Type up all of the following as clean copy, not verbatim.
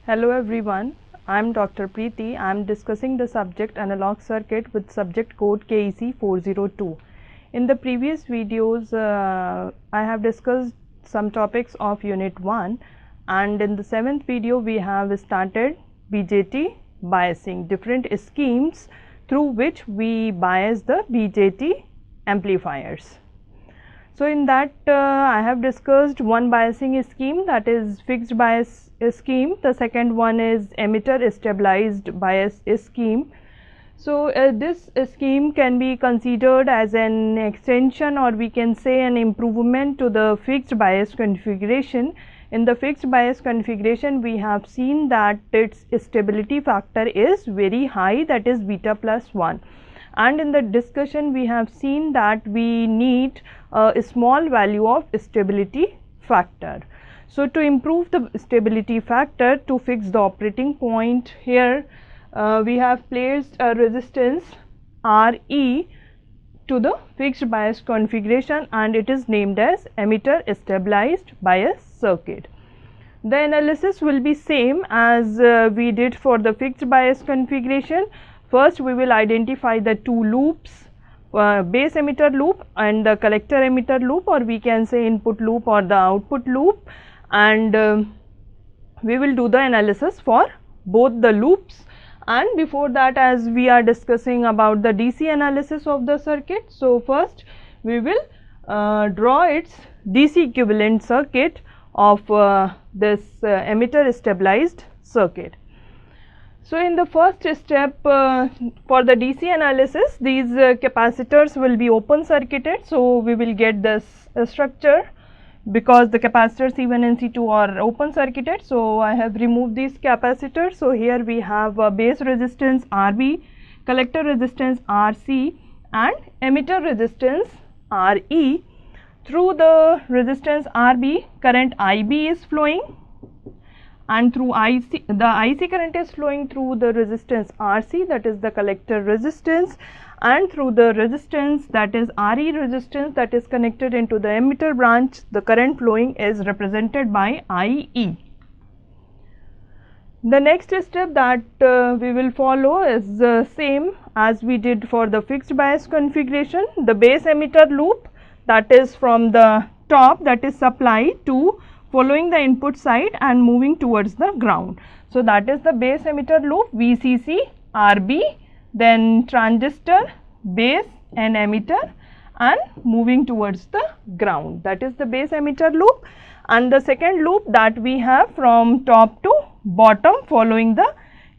Hello everyone, I am Dr. Preeti. I am discussing the subject analog circuit with subject code KEC 402. In the previous videos, I have discussed some topics of unit 1, and in the 7th video we have started BJT biasing, different schemes through which we bias the BJT amplifiers. So in that I have discussed one biasing scheme, that is fixed bias scheme. The second one is emitter stabilized bias scheme. So this scheme can be considered as an extension, or we can say an improvement to the fixed bias configuration. In the fixed bias configuration, we have seen that its stability factor is very high, that is beta plus 1. And in the discussion we have seen that we need a small value of stability factor. So to improve the stability factor, to fix the operating point, here we have placed a resistance Re to the fixed bias configuration, and it is named as emitter stabilized bias circuit. The analysis will be same as we did for the fixed bias configuration. First we will identify the two loops, base emitter loop and the collector emitter loop, or we can say input loop or the output loop, and we will do the analysis for both the loops. And before that, as we are discussing about the DC analysis of the circuit, so first we will draw its DC equivalent circuit of this emitter stabilized circuit. So in the first step for the DC analysis, these capacitors will be open circuited. So we will get this structure because the capacitors C1 and C2 are open circuited. So I have removed these capacitors. So here we have a base resistance RB, collector resistance RC, and emitter resistance RE. Through the resistance RB, current IB is flowing, and through IC, the IC current is flowing through the resistance RC, that is the collector resistance, and through the resistance, that is RE resistance, that is connected into the emitter branch, the current flowing is represented by IE. The next step that we will follow is the same as we did for the fixed bias configuration. The base emitter loop, that is from the top, that is supplied to following the input side and moving towards the ground. So that is the base emitter loop, VCC, RB, then transistor, base and emitter, and moving towards the ground. That is the base emitter loop. And the second loop that we have from top to bottom following the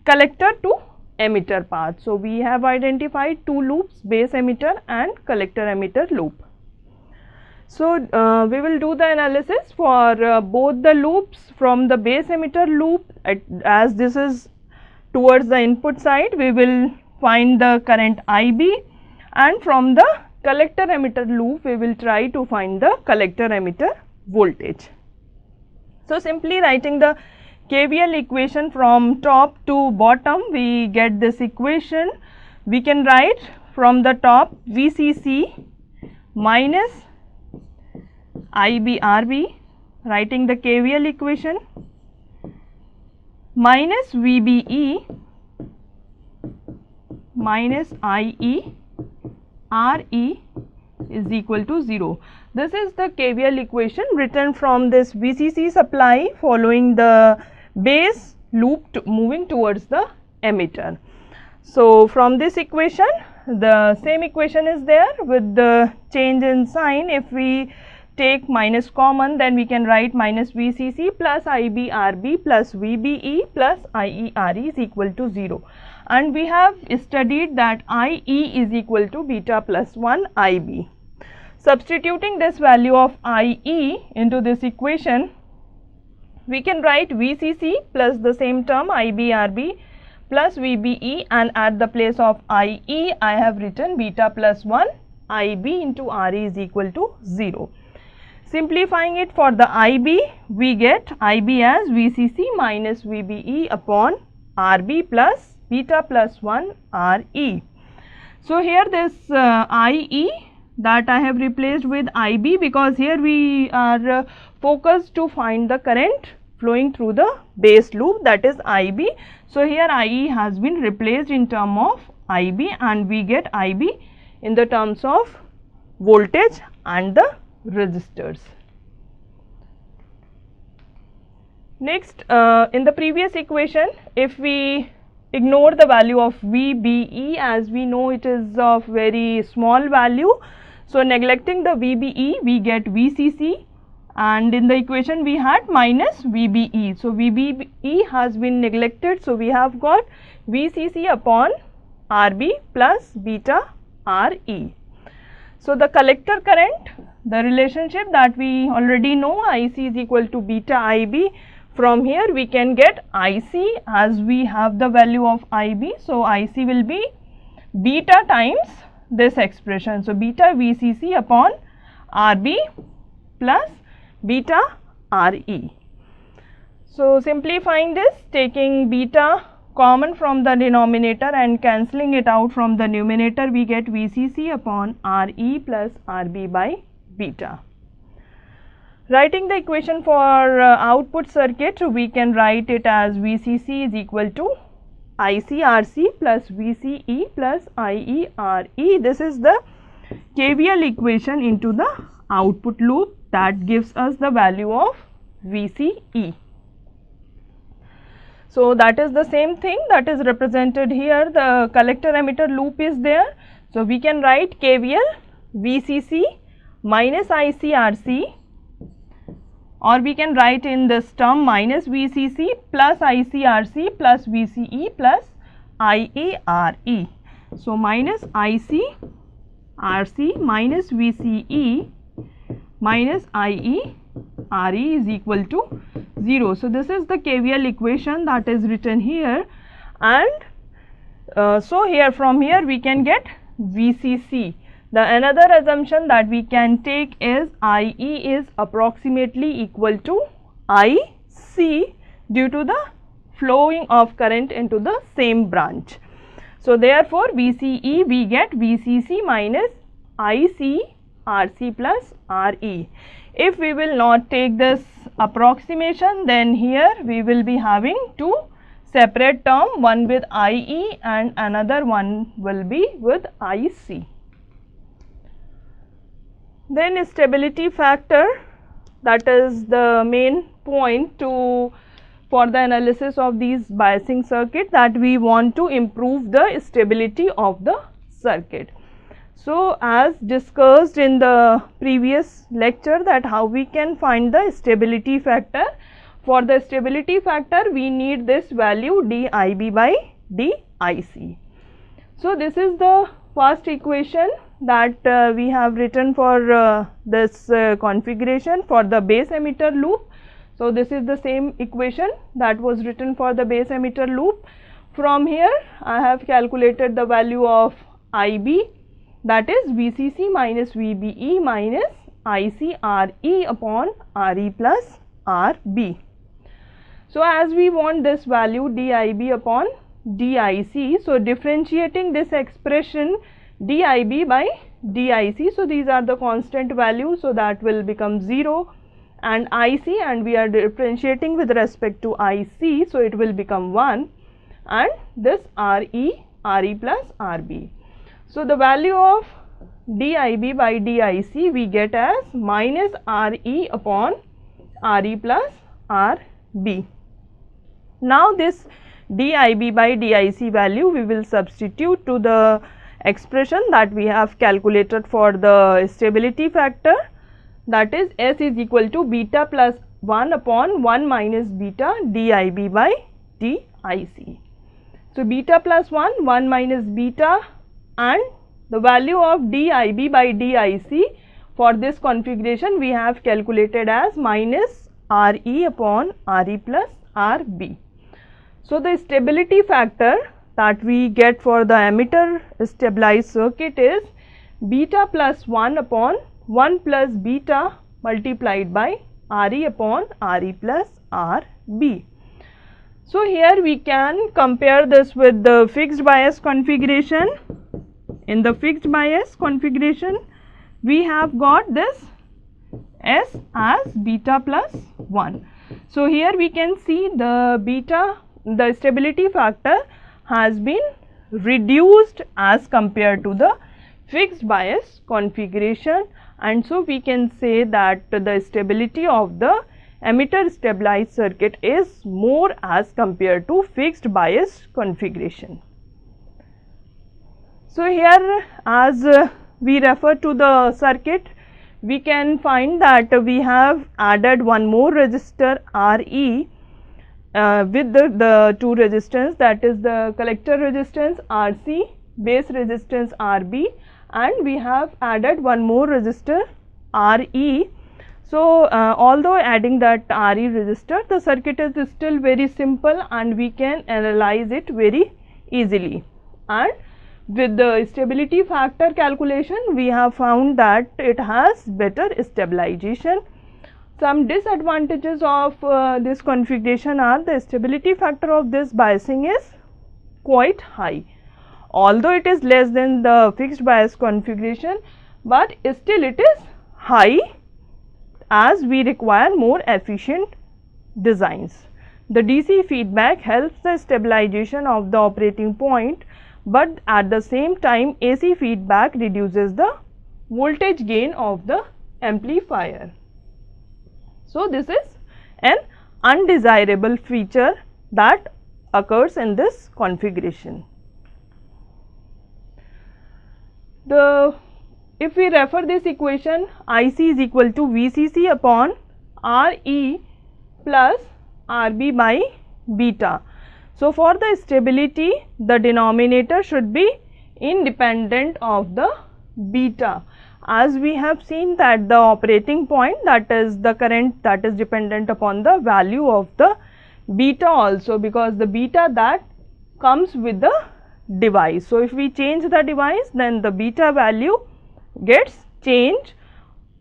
collector to emitter path. So we have identified two loops, base emitter and collector emitter loop. So we will do the analysis for both the loops. From the base emitter loop, as this is towards the input side, we will find the current IB, and from the collector emitter loop we will try to find the collector emitter voltage. So simply writing the KVL equation from top to bottom, we get this equation. We can write from the top VCC minus IBRB, writing the KVL equation, minus VBE minus IE RE is equal to 0. This is the KVL equation written from this VCC supply following the base loop moving towards the emitter. So from this equation, the same equation is there with the change in sign. If we take minus common, then we can write minus VCC plus IBRB plus VBE plus IERE is equal to 0. And we have studied that IE is equal to beta plus 1 IB. Substituting this value of IE into this equation, we can write VCC plus the same term IBRB plus VBE, and at the place of IE I have written beta plus 1 IB into RE is equal to 0. Simplifying it for the IB, we get IB as VCC minus VBE upon RB plus beta plus 1 RE. So here this IE that I have replaced with IB, because here we are focused to find the current flowing through the base loop, that is IB. So here IE has been replaced in term of IB, and we get IB in the terms of voltage and the resistors. Next, in the previous equation, if we ignore the value of VBE, as we know it is of very small value, so neglecting the VBE, we get VCC, and in the equation we had minus VBE. So VBE has been neglected, so we have got VCC upon RB plus beta RE. So the collector current, the relationship that we already know, IC is equal to beta IB. From here we can get IC, as we have the value of IB, so IC will be beta times this expression. So beta VCC upon RB plus beta RE. So simplifying this, taking beta common from the denominator and cancelling it out from the numerator, we get VCC upon RE plus RB by beta. Writing the equation for output circuit, we can write it as VCC is equal to ICRC plus VCE plus IERE. This is the KVL equation into the output loop that gives us the value of VCE. So that is the same thing that is represented here. The collector emitter loop is there. So we can write KVL VCC minus ICRC, or we can write in this term minus VCC plus ICRC plus VCE plus IERE. So minus ICRC minus VCE minus IERE is equal to 0. So this is the KVL equation that is written here, and so here from here we can get VCC. The another assumption that we can take is IE is approximately equal to IC due to the flowing of current into the same branch. So therefore VCE, we get VCC minus ICRC plus RE. If we will not take this approximation, then here we will be having two separate terms, one with IE and another one will be with IC. Then stability factor, that is the main point for the analysis of these biasing circuit, that we want to improve the stability of the circuit. So as discussed in the previous lecture, that how we can find the stability factor. For the stability factor we need this value dIB by dIC. So this is the first equation that we have written for this configuration for the base emitter loop. So this is the same equation that was written for the base emitter loop. From here I have calculated the value of IB, that is VCC minus VBE minus ICRE upon RE plus RB. So as we want this value dIB upon dIC, so differentiating this expression dIB by dIC, so these are the constant values, so that will become 0, and IC, and we are differentiating with respect to IC, so it will become 1, and this RE plus RB. So the value of dIB by dIC we get as minus RE upon RE plus RB. Now this dIB by dIC value we will substitute to the expression that we have calculated for the stability factor, that is S is equal to beta plus 1 upon 1 minus beta dIB by dIC. So beta plus 1 minus beta, and the value of dIB by dIC for this configuration we have calculated as minus RE upon RE plus RB. So the stability factor that we get for the emitter stabilized circuit is beta plus 1 upon 1 plus beta multiplied by RE upon RE plus RB. So here we can compare this with the fixed bias configuration. In the fixed bias configuration we have got this S as beta plus 1. So here we can see the stability factor has been reduced as compared to the fixed bias configuration, and so we can say that the stability of the emitter stabilized circuit is more as compared to fixed bias configuration. So here as we refer to the circuit, we can find that we have added one more resistor Re with the two resistance, that is the collector resistance Rc, base resistance Rb, and we have added one more resistor Re. So although adding that Re resistor, the circuit is still very simple and we can analyze it very easily. And with the stability factor calculation, we have found that it has better stabilization. Some disadvantages of this configuration are the stability factor of this biasing is quite high. Although it is less than the fixed bias configuration, but still it is high as we require more efficient designs. The DC feedback helps the stabilization of the operating point, but at the same time AC feedback reduces the voltage gain of the amplifier. So this is an undesirable feature that occurs in this configuration. If we refer this equation, IC is equal to VCC upon RE plus RB by beta. So for the stability, the denominator should be independent of the beta, as we have seen that the operating point, that is the current, that is dependent upon the value of the beta also, because the beta that comes with the device. So if we change the device, then the beta value gets changed,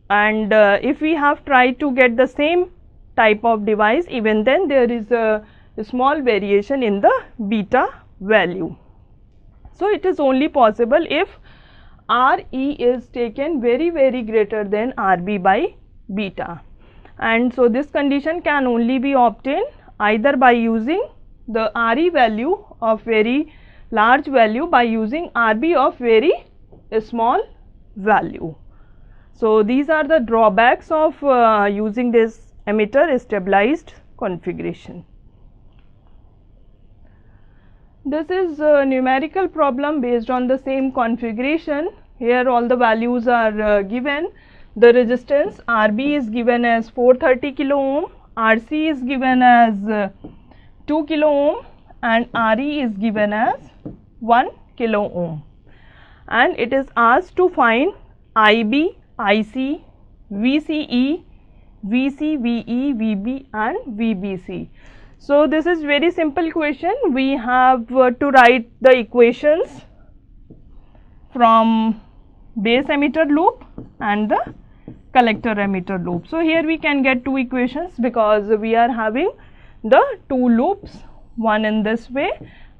and if we have tried to get the same type of device, even then there is a small variation in the beta value. So it is only possible if Re is taken very greater than Rb by beta, and so this condition can only be obtained either by using the Re value of very large value by using Rb of very small value. So these are the drawbacks of using this emitter stabilized configuration. This is a numerical problem based on the same configuration. Here all the values are given. The resistance Rb is given as 430 kilo ohm, Rc is given as 2 kilo ohm, and Re is given as 1 kilo ohm. And it is asked to find IB, IC, VCE, VCVE, VB and VBC. So this is very simple question. We have to write the equations from base emitter loop and the collector emitter loop. So here we can get two equations because we are having the two loops, one in this way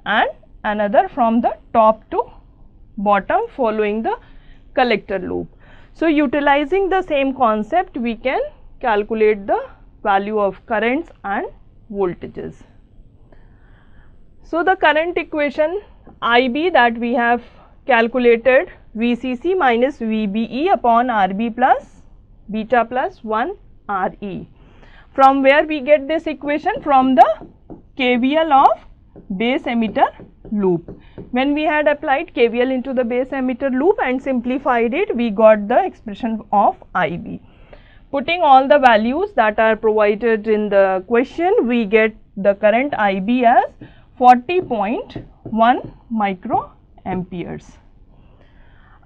and another from the top to bottom following the collector loop. So utilizing the same concept, we can calculate the value of currents and voltages. So the current equation IB that we have calculated, VCC minus VBE upon RB plus beta plus 1 RE. From where we get this equation? From the KVL of base emitter loop. When we had applied KVL into the base emitter loop and simplified it, we got the expression of IB. Putting all the values that are provided in the question, we get the current IB as 40.1 microamperes.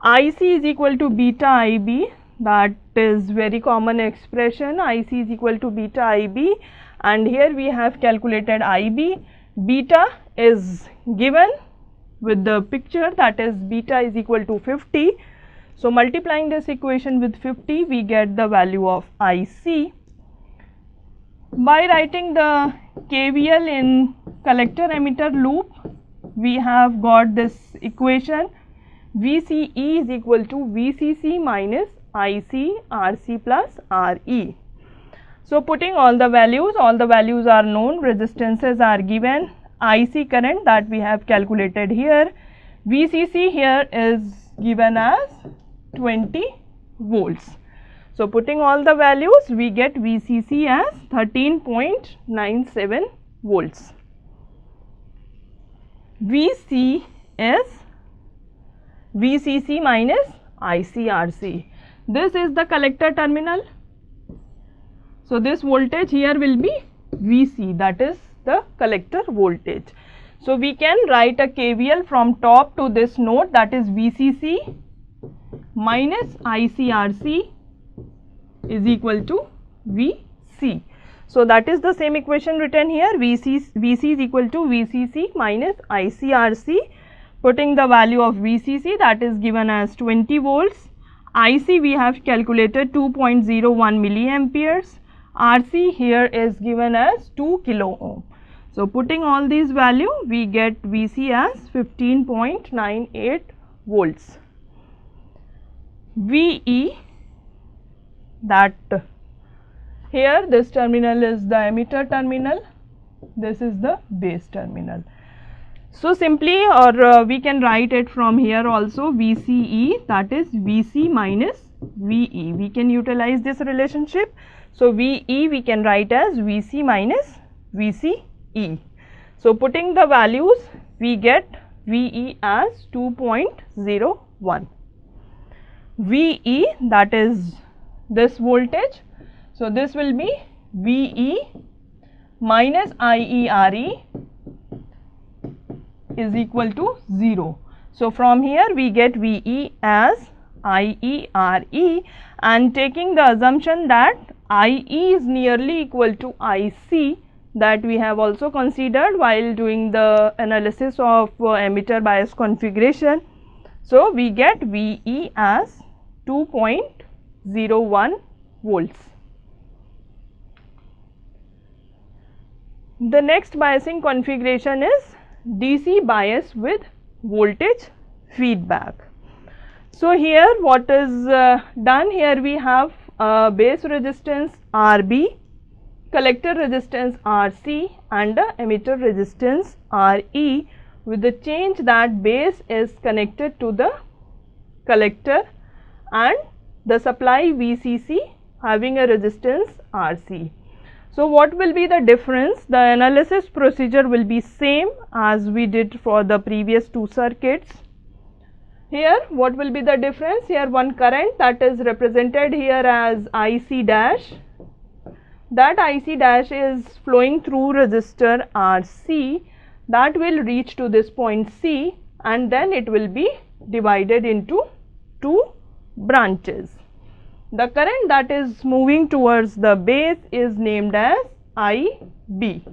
IC is equal to beta IB, that is very common expression. IC is equal to beta IB, and here we have calculated IB. Beta is given with the picture, that is beta is equal to 50. So multiplying this equation with 50, we get the value of IC. By writing the KVL in collector emitter loop, we have got this equation VCE is equal to VCC minus IC RC plus RE. So putting all the values are known, resistances are given, IC current that we have calculated here, VCC here is given as 20 volts. So putting all the values, we get VCC as 13.97 volts. VC is VCC minus ICRC. This is the collector terminal. So this voltage here will be VC, that is the collector voltage. So we can write a KVL from top to this node, that is VCC minus ICRC is equal to VC. So that is the same equation written here, VC is equal to VCC minus ICRC. Putting the value of VCC, that is given as 20 volts, IC we have calculated 2.01 milliamperes, RC here is given as 2 kilo ohm. So putting all these value, we get VC as 15.98 volts. VE, that here this terminal is the emitter terminal, this is the base terminal. So simply, or we can write it from here also, VCE, that is VC minus VE. We can utilize this relationship. So VE we can write as VC minus VCE. So putting the values, we get VE as 2.01. VE, that is this voltage. So this will be VE minus IERE is equal to 0. So from here we get VE as IERE, and taking the assumption that IE is nearly equal to IC, that we have also considered while doing the analysis of emitter bias configuration. So we get VE as 2.01 volts. The next biasing configuration is DC bias with voltage feedback. So here what is done, here we have base resistance RB, collector resistance RC and the emitter resistance RE, with the change that base is connected to the collector and the supply VCC having a resistance RC. So what will be the difference? The analysis procedure will be same as we did for the previous two circuits. Here what will be the difference? Here one current that is represented here as IC dash. That IC dash is flowing through resistor RC, that will reach to this point C, and then it will be divided into two branches. The current that is moving towards the base is named as IB,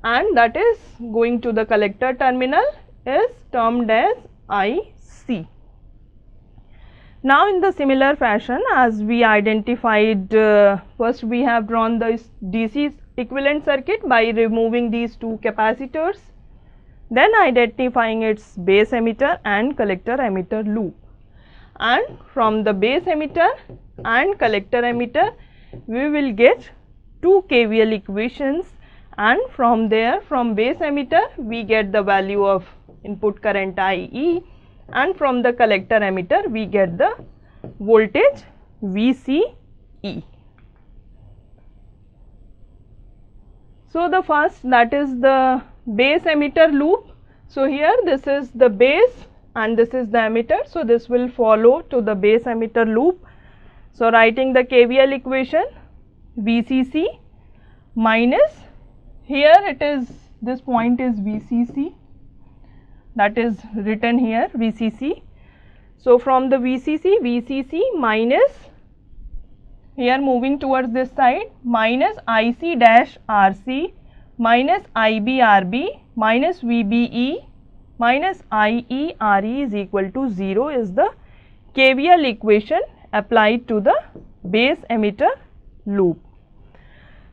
and that is going to the collector terminal is termed as IC. Now in the similar fashion, as we identified, first we have drawn the DC equivalent circuit by removing these two capacitors, then identifying its base emitter and collector emitter loop, and from the base emitter and collector emitter we will get two KVL equations, and from there, from base emitter we get the value of input current IE, and from the collector emitter we get the voltage VCE. So the first, that is the base emitter loop. So here this is the base and this is the emitter, so this will follow to the base emitter loop. So writing the KVL equation, VCC minus, here it is, this point is VCC, that is written here VCC. So from the VCC minus, here moving towards this side, minus IC dash RC minus IB RB minus VBE minus IE RE is equal to 0 is the KVL equation applied to the base emitter loop.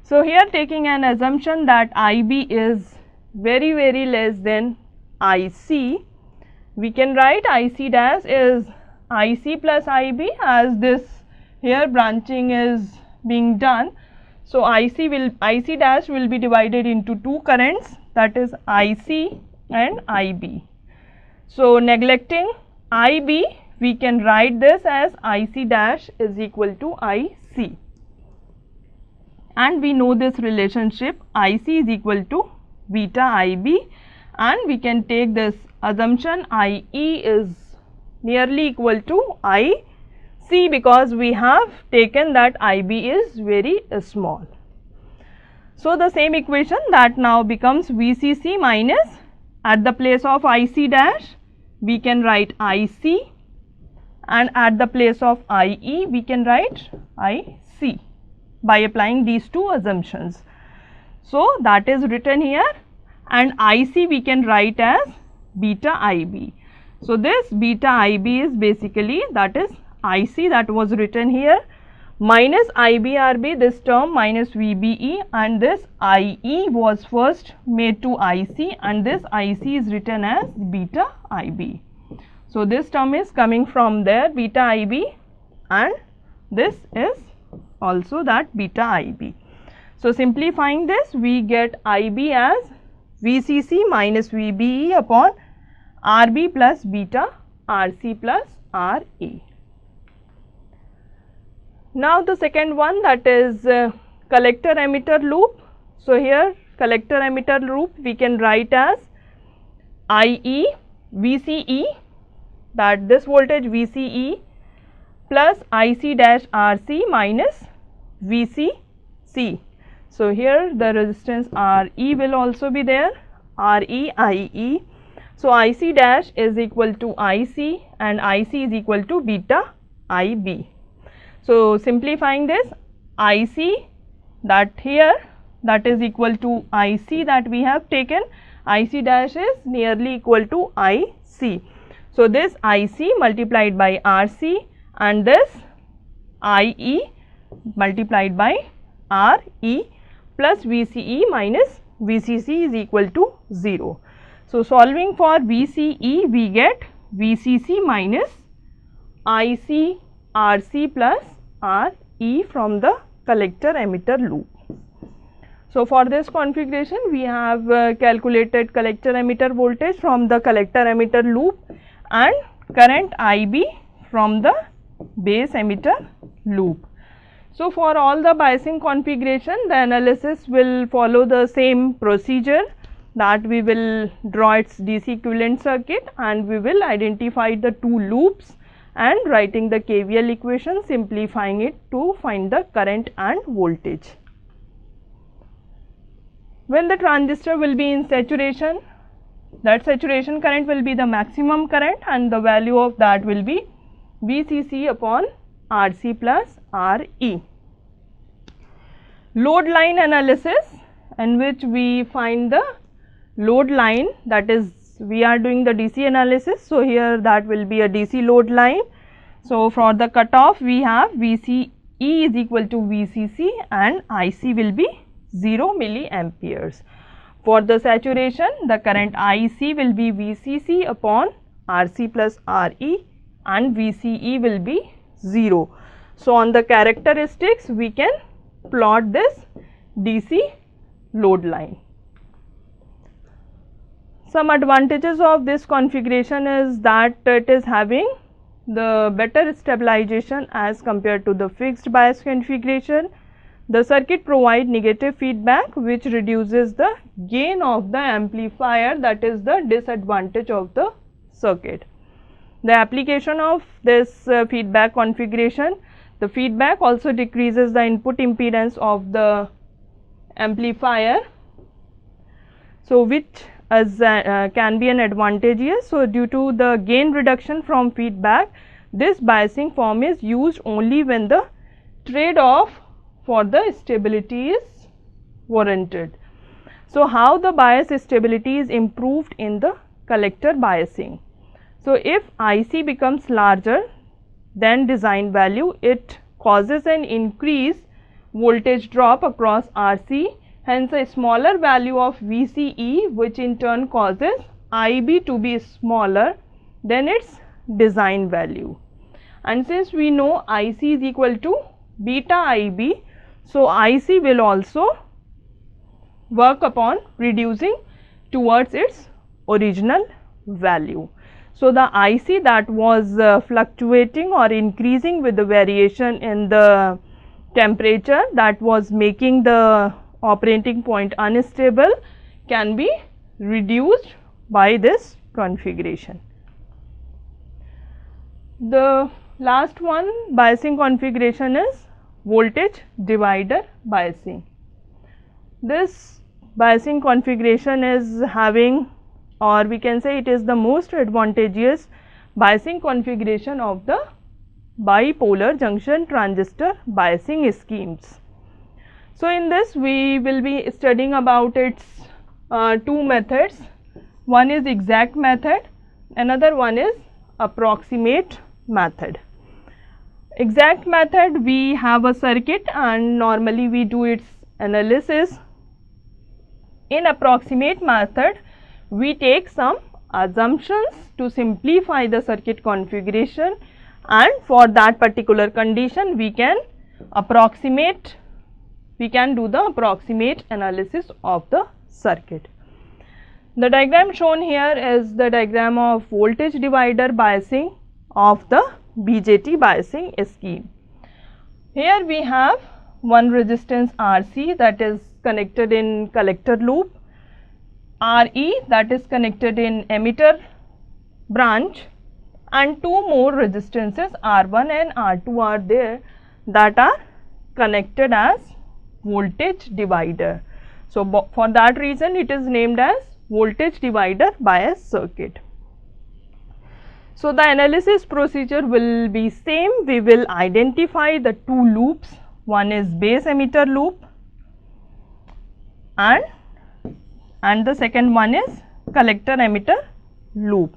So here taking an assumption that IB is very less than IC, we can write IC dash is IC plus IB, as this here branching is being done. So IC dash will be divided into two currents, that is IC and IB. So neglecting IB, we can write this as IC dash is equal to IC. And we know this relationship, IC is equal to beta IB, and we can take this assumption IE is nearly equal to IC, because we have taken that IB is very small. So the same equation that now becomes VCC minus, at the place of IC dash we can write IC, and at the place of IE we can write IC by applying these two assumptions. So that is written here, and IC we can write as beta IB. So this beta IB is basically, that is IC that was written here, minus IBRB, this term minus VBE, and this IE was first made to IC, and this IC is written as beta IB. So this term is coming from there, beta IB, and this is also that beta IB. So simplifying this, we get IB as VCC minus VBE upon RB plus beta RC plus RA. Now the second one, that is collector emitter loop. So here collector emitter loop we can write as IE VCE, that this voltage VCE plus IC dash RC minus VCC. So here the resistance RE will also be there, RE IE. So IC dash is equal to IC and IC is equal to beta IB. So simplifying this, IC that here, that is equal to IC that we have taken, IC dash is nearly equal to IC. So this IC multiplied by RC and this IE multiplied by RE plus VCE minus VCC is equal to 0. So solving for VCE, we get VCC minus IC RC plus RE from the collector emitter loop. So for this configuration, we have calculated collector emitter voltage from the collector emitter loop and current IB from the base emitter loop. So for all the biasing configuration, the analysis will follow the same procedure, that we will draw its DC equivalent circuit and we will identify the two loops and writing the KVL equation, simplifying it to find the current and voltage. When the transistor will be in saturation, that saturation current will be the maximum current and the value of that will be VCC upon RC plus RE. Load line analysis, in which we find the load line, that is we are doing the DC analysis. So here that will be a DC load line. So for the cutoff we have VCE is equal to VCC and IC will be 0 milliamperes. For the saturation, the current IC will be VCC upon RC plus RE and VCE will be 0. So on the characteristics we can plot this DC load line. Some advantages of this configuration is that it is having the better stabilization as compared to the fixed bias configuration. The circuit provides negative feedback which reduces the gain of the amplifier, that is the disadvantage of the circuit. The application of this feedback configuration, the feedback also decreases the input impedance of the amplifier, so which as can be an advantage here. So due to the gain reduction from feedback, this biasing form is used only when the trade-off for the stability is warranted. So how the bias stability is improved in the collector biasing? So if IC becomes larger than design value, it causes an increased voltage drop across RC, hence a smaller value of VCE, which in turn causes IB to be smaller than its design value. And since we know IC is equal to beta IB, So IC will also work upon reducing towards its original value. So the IC that was fluctuating or increasing with the variation in the temperature, that was making the operating point unstable, can be reduced by this configuration. The last one biasing configuration is voltage divider biasing. This biasing configuration is having, or we can say it is the most advantageous biasing configuration of the bipolar junction transistor biasing schemes. So in this we will be studying about its two methods. One is exact method, another one is approximate method. Exact method, we have a circuit and normally we do its analysis. In approximate method, we take some assumptions to simplify the circuit configuration, and for that particular condition we can do the approximate analysis of the circuit. The diagram shown here is the diagram of voltage divider biasing of the BJT biasing scheme. Here we have one resistance RC that is connected in collector loop, RE that is connected in emitter branch, and two more resistances R1 and R2 are there that are connected as voltage divider. So for that reason it is named as voltage divider bias circuit. So the analysis procedure will be same. We will identify the two loops. One is base emitter loop and the second one is collector emitter loop.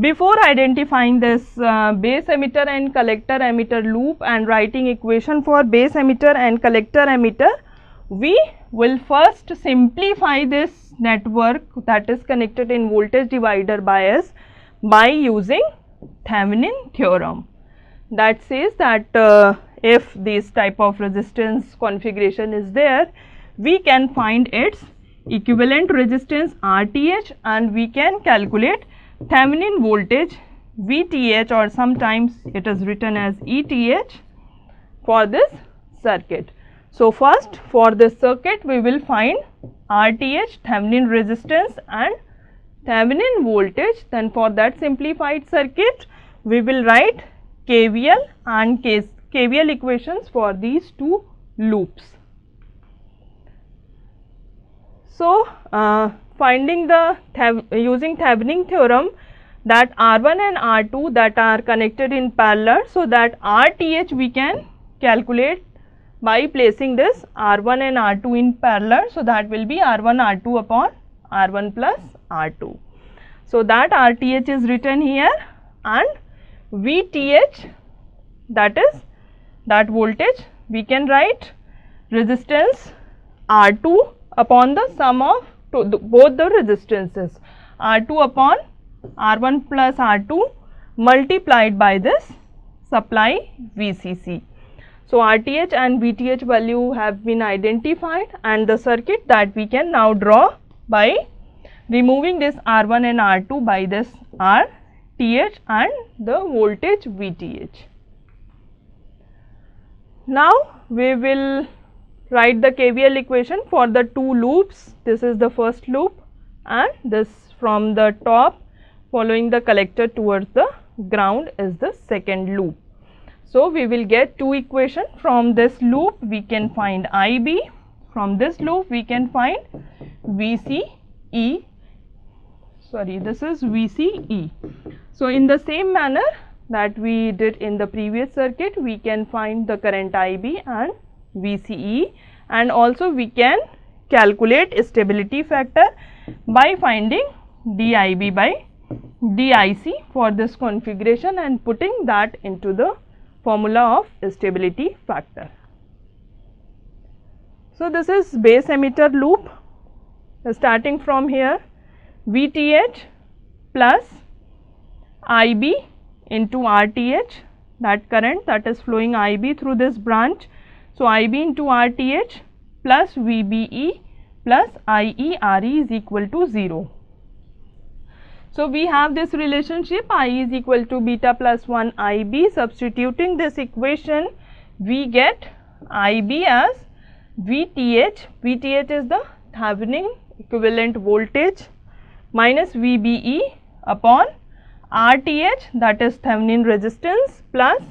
Before identifying this base emitter and collector emitter loop and writing equation for base emitter and collector emitter, we will first simplify this network that is connected in voltage divider bias by using Thevenin theorem. That says that if this type of resistance configuration is there, we can find its equivalent resistance RTh and we can calculate Thevenin voltage VTh, or sometimes it is written as ETH for this circuit. So first for this circuit we will find RTh, Thevenin resistance and Thevenin voltage. Then for that simplified circuit we will write KVL and KVL equations for these two loops. So finding the using Thevenin theorem, that R1 and R2 that are connected in parallel, so that RTh we can calculate by placing this R1 and R2 in parallel. So that will be R1 R2 upon R1 plus R2. So that RTh is written here, and VTh, that is that voltage, we can write resistance R2 upon the sum of both the resistances R2 upon R1 plus R2 multiplied by this supply VCC. So RTh and VTh value have been identified, and the circuit that we can now draw by removing this R1 and R2 by this RTh and the voltage VTh. Now we will write the KVL equation for the two loops. This is the first loop and this from the top following the collector towards the ground is the second loop. So we will get two equations. From this loop we can find IB, from this loop we can find VCE, this is VCE. So in the same manner that we did in the previous circuit, we can find the current IB and VCE, and also we can calculate stability factor by finding DIB by DIC for this configuration and putting that into the formula of stability factor. So this is base emitter loop. Starting from here, VTh plus IB into RTh, that current that is flowing IB through this branch. So IB into RTH plus VBE plus IE/RE is equal to 0. So we have this relationship I is equal to beta plus 1 IB. Substituting this equation, we get IB as VTH. VTH is the Thevenin equivalent voltage minus VBE upon RTH, that is Thevenin resistance, plus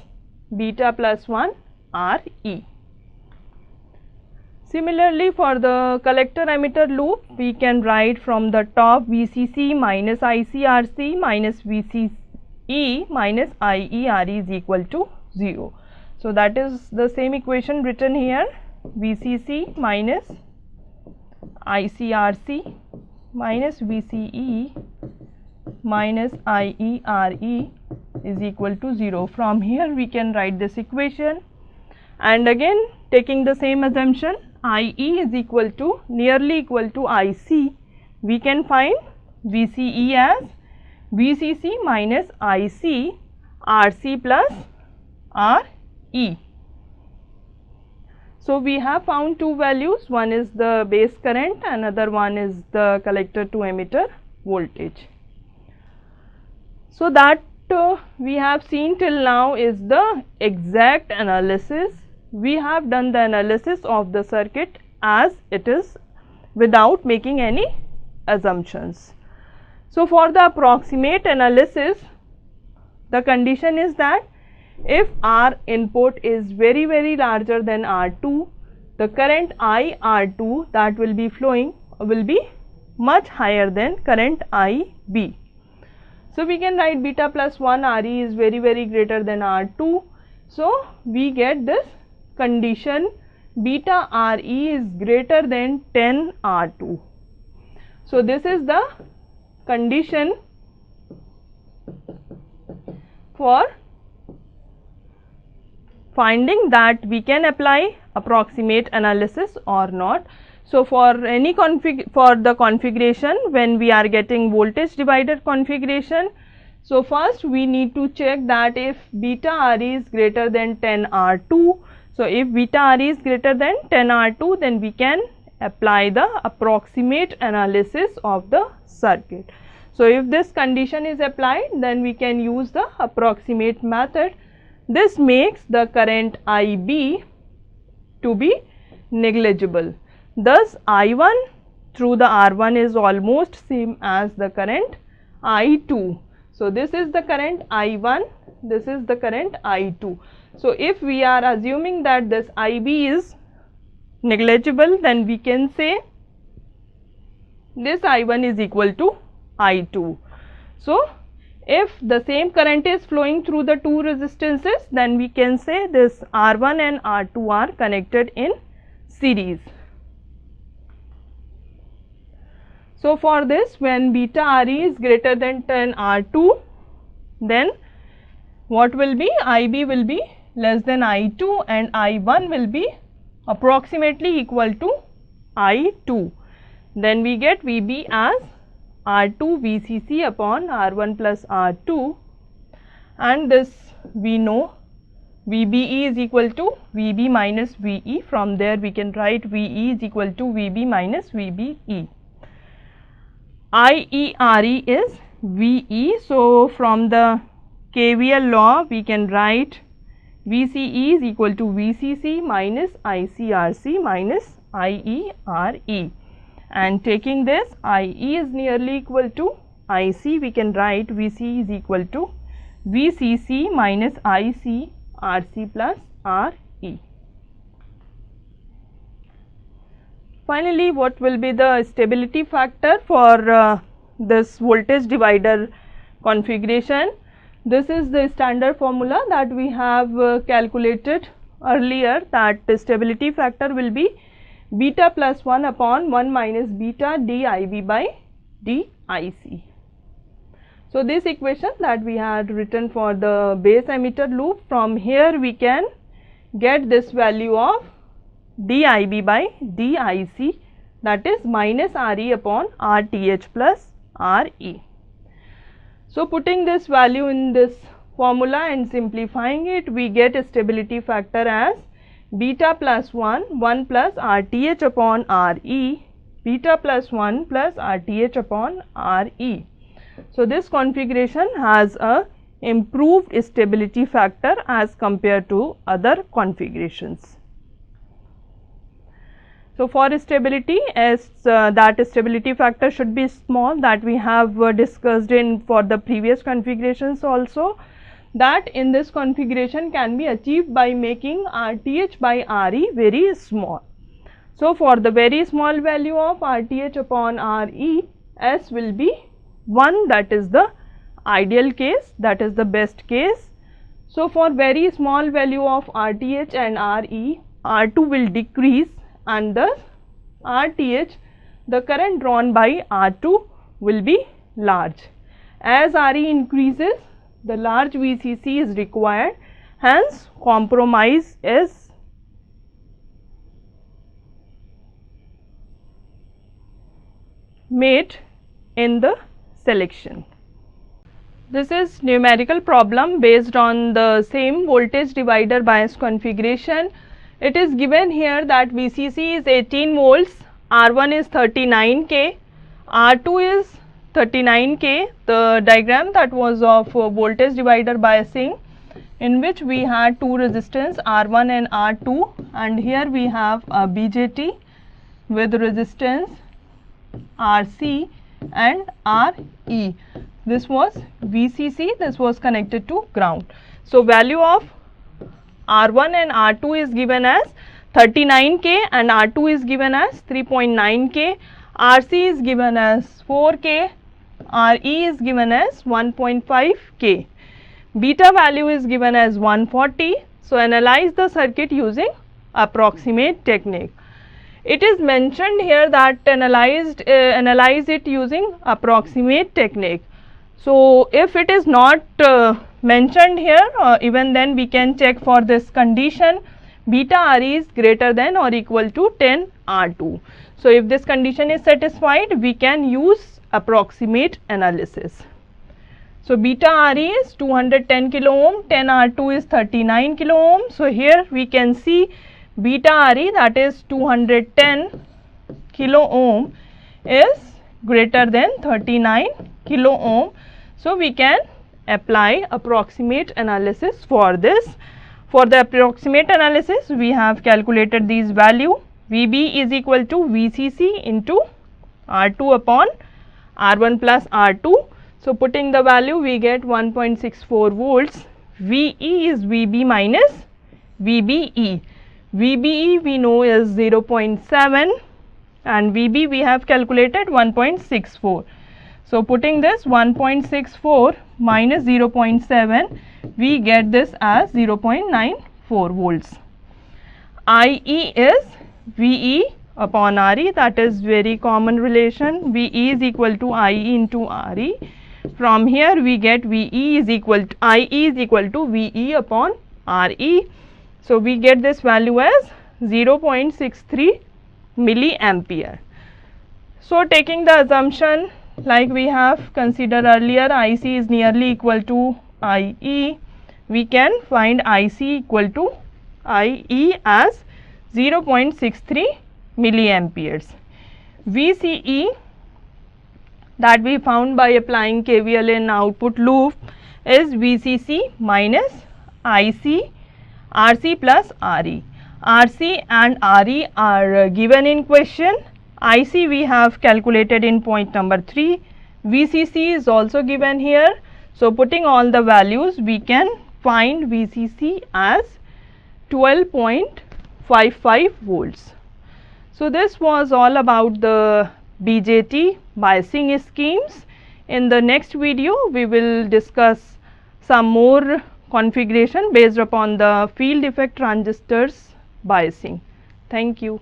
beta plus 1 RE. Similarly, for the collector emitter loop, we can write from the top VCC minus ICRC minus VCE minus IE/RE is equal to 0. So that is the same equation written here, VCC minus ICRC minus VCE minus IE/RE is equal to 0. From here we can write this equation, and again taking the same assumption, IE is equal to nearly equal to IC, we can find VCE as VCC minus IC RC plus RE. So we have found two values, one is the base current, another one is the collector to emitter voltage. So that we have seen till now is the exact analysis. We have done the analysis of the circuit as it is without making any assumptions. So for the approximate analysis, the condition is that if R input is very larger than R2, the current IR2 that will be flowing will be much higher than current IB. So we can write beta plus 1 RE is very greater than R2. So we get this condition, beta RE is greater than 10 R2. So this is the condition for finding that we can apply approximate analysis or not. So for any for the configuration, when we are getting voltage divider configuration, so first we need to check that if beta RE is greater than 10 R2. So if beta RE is greater than 10 R2, then we can apply the approximate analysis of the circuit. So if this condition is applied, then we can use the approximate method. This makes the current IB to be negligible. Thus I1 through the R1 is almost same as the current I2. So this is the current I1, this is the current I2. So if we are assuming that this IB is negligible, then we can say this I1 is equal to I2. So if the same current is flowing through the two resistances, then we can say this R1 and R2 are connected in series. So for this, when beta RE is greater than 10 R2, then what will be? IB will be less than I2 and I1 will be approximately equal to I2. Then we get VB as R2 VCC upon R1 plus R2, and this we know VBE is equal to VB minus VE. From there we can write VE is equal to VB minus VBE. IE/RE is VE. So from the KVL law we can write VCE is equal to VCC minus ICRC minus IE/RE, and taking this IE is nearly equal to IC, we can write VC is equal to VCC minus ICRC plus RE. Finally, what will be the stability factor for this voltage divider configuration? This is the standard formula that we have calculated earlier, that the stability factor will be beta plus 1 upon 1 minus beta dIB by dIC. So this equation that we had written for the base emitter loop, from here we can get this value of dIB by dIC, that is minus RE upon RTH plus RE. So putting this value in this formula and simplifying it, we get a stability factor as beta plus 1 plus RTH upon RE, beta plus 1 plus RTH upon RE. So this configuration has a improved stability factor as compared to other configurations. So for stability, as that stability factor should be small, that we have discussed in for the previous configurations also, that in this configuration can be achieved by making RTH by RE very small. So for the very small value of RTH upon RE, S will be 1, that is the ideal case, that is the best case. So for very small value of RTH and RE, R2 will decrease, and thus RTH, the current drawn by R2, will be large. As RE increases, the large VCC is required, hence compromise is made in the selection. This is numerical problem based on the same voltage divider bias configuration. It is given here that VCC is 18 volts, R1 is 39K, R2 is 39K. The diagram that was of voltage divider biasing, in which we had two resistance R1 and R2, and here we have a BJT with resistance RC and RE. This was VCC, this was connected to ground. So value of R1 and R2 is given as 39K and R2 is given as 3.9K, RC is given as 4K, RE is given as 1.5K. Beta value is given as 140. So analyze the circuit using approximate technique. It is mentioned here that analyze it using approximate technique. So if it is not mentioned here, even then we can check for this condition, beta RE is greater than or equal to 10 R2. So if this condition is satisfied, we can use approximate analysis. So beta RE is 210 kilo ohm, 10 R2 is 39 kilo ohm. So here we can see beta RE, that is 210 kilo ohm, is greater than 39 kilo ohm. So we can apply approximate analysis for this. For the approximate analysis, we have calculated these value. VB is equal to VCC into R2 upon R1 plus R2. So putting the value, we get 1.64 volts. VE is VB minus VBE. VBE we know is 0.7 and VB we have calculated 1.64. So putting this 1.64 minus 0.7, we get this as 0.94 volts. IE is VE upon RE, that is very common relation. VE is equal to IE into RE. From here we get VE is equal to IE is equal to VE upon RE. So we get this value as 0.63 milliampere. So taking the assumption like we have considered earlier, IC is nearly equal to IE, we can find IC equal to IE as 0.63 milliamperes. VCE that we found by applying KVL in output loop is VCC minus IC RC plus RE. RC and RE are given in question. IC we have calculated in point number 3. VCC is also given here. So putting all the values, we can find VCC as 12.55 volts. So this was all about the BJT biasing schemes. In the next video, we will discuss some more configuration based upon the field effect transistors biasing. Thank you.